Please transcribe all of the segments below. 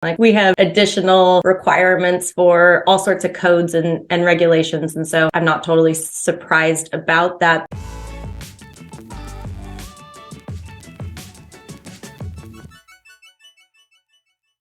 Like we have additional requirements for all sorts of codes and regulations. And so I'm not totally surprised about that.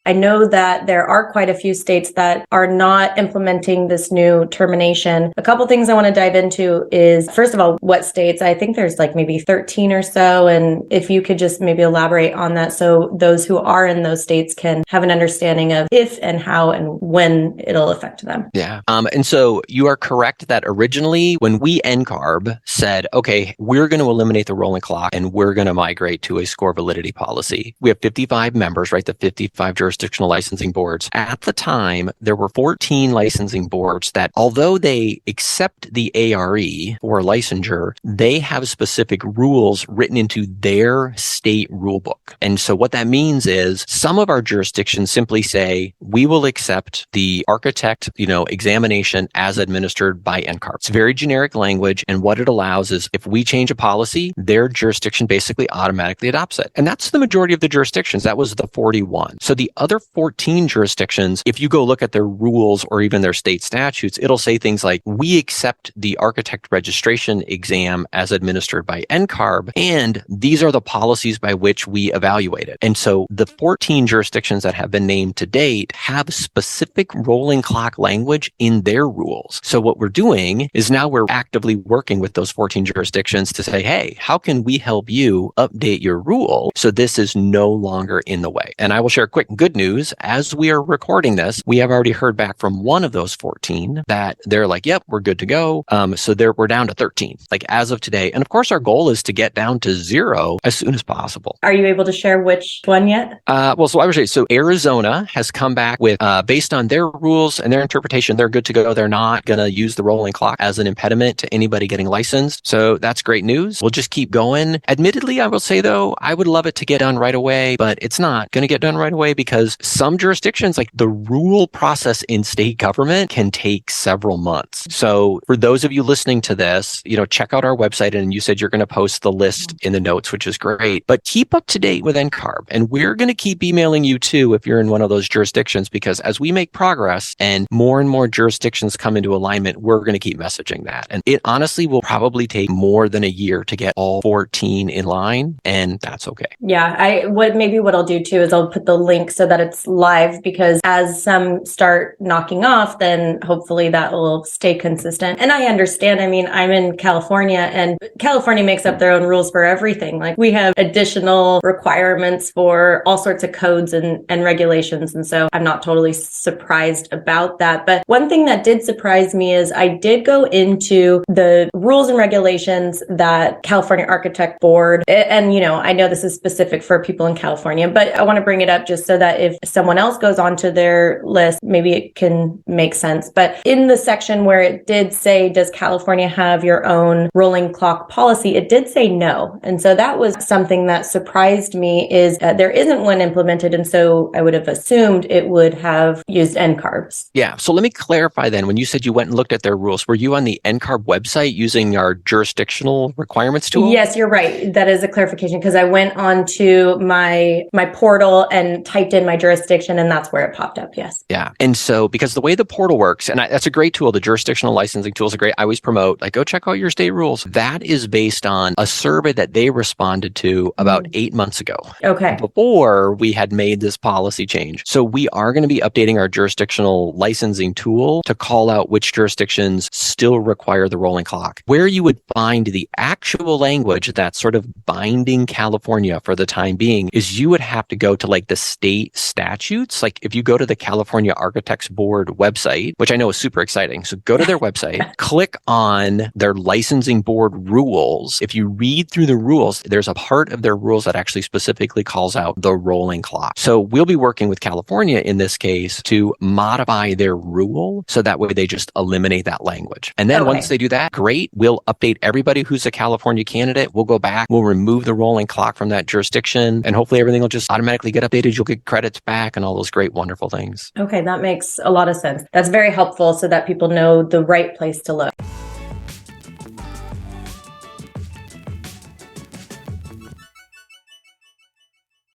I know that there are quite a few states that are not implementing this new termination. A couple things I want to dive into is, first of all, what states? I think there's like maybe 13 or so. And if you could just maybe elaborate on that so those who are in those states can have an understanding of if and how and when it'll affect them. Yeah. And so you are correct that originally when we NCARB said, okay, we're going to eliminate the rolling clock and we're going to migrate to a score validity policy. We have 55 members, right? The 55 jurisdictional licensing boards. At the time, there were 14 licensing boards that, although they accept the ARE for licensure, they have specific rules written into their state rule book. And so what that means is some of our jurisdictions simply say, we will accept the architect, examination as administered by NCARB. It's very generic language. And what it allows is if we change a policy, their jurisdiction basically automatically adopts it. And that's the majority of the jurisdictions. That was the 41. So the other 14 jurisdictions, if you go look at their rules or even their state statutes, it'll say things like, we accept the architect registration exam as administered by NCARB, and these are the policies by which we evaluate it. And so the 14 jurisdictions that have been named to date have specific rolling clock language in their rules. So what we're doing is now we're actively working with those 14 jurisdictions to say, hey, how can we help you update your rule so this is no longer in the way? And I will share quick good news. As we are recording this, we have already heard back from one of those 14 that they're like, yep, we're good to go. So we're down to 13, like as of today. And of course, our goal is to get down to 0 as soon as possible. Are you able to share which one yet? So I would say, so Arizona has come back with, based on their rules and their interpretation, they're good to go. They're not going to use the rolling clock as an impediment to anybody getting licensed. So that's great news. We'll just keep going. Admittedly, I will say though, I would love it to get done right away, but it's not going to get done right away because some jurisdictions, like the rule process in state government can take several months. So for those of you listening to this, check out our website, and you said you're going to post the list in the notes, which is great, but keep up to date with NCARB. And we're going to keep emailing you too if you're in one of those jurisdictions, because as we make progress and more jurisdictions come into alignment, we're going to keep messaging that. And it honestly will probably take more than a year to get all 14 in line, and that's okay. Yeah, what I'll do too is I'll put the link so that it's live, because as some start knocking off, then hopefully that will stay consistent. And I understand, I'm in California, and California makes up their own rules for everything. Like we have additional requirements for all sorts of codes and regulations. And so I'm not totally surprised about that. But one thing that did surprise me is I did go into the rules and regulations that California Architect Board, and I know this is specific for people in California, but I want to bring it up just so that if someone else goes onto their list, maybe it can make sense. But in the section where it did say, does California have your own rolling clock policy? It did say no. And so that was something that surprised me, is there isn't one implemented. And so I would have assumed it would have used NCARBs. Yeah. So let me clarify then. When you said you went and looked at their rules, were you on the NCARB website using our jurisdictional requirements tool? Yes, you're right. That is a clarification, because I went onto my portal and typed in my jurisdiction, and that's where it popped up. Yes. Yeah. And so because the way the portal works, and that's a great tool, the jurisdictional licensing tool is a great, I always promote, like, go check out your state rules. That is based on a survey that they responded to about 8 months ago. Okay. Before we had made this policy change. So we are going to be updating our jurisdictional licensing tool to call out which jurisdictions still require the rolling clock. Where you would find the actual language that's sort of binding California for the time being is you would have to go to like the state statutes. Like if you go to the California Architects Board website, which I know is super exciting. So go to their website, click on their licensing board rules. If you read through the rules, there's a part of their rules that actually specifically calls out the rolling clock. So we'll be working with California in this case to modify their rule so that way they just eliminate that language. And then once they do that, great, we'll update everybody who's a California candidate. We'll go back, we'll remove the rolling clock from that jurisdiction, and hopefully everything will just automatically get updated. You'll get credits back and all those great, wonderful things. Okay, that makes a lot of sense. That's very helpful so that people know the right place to look.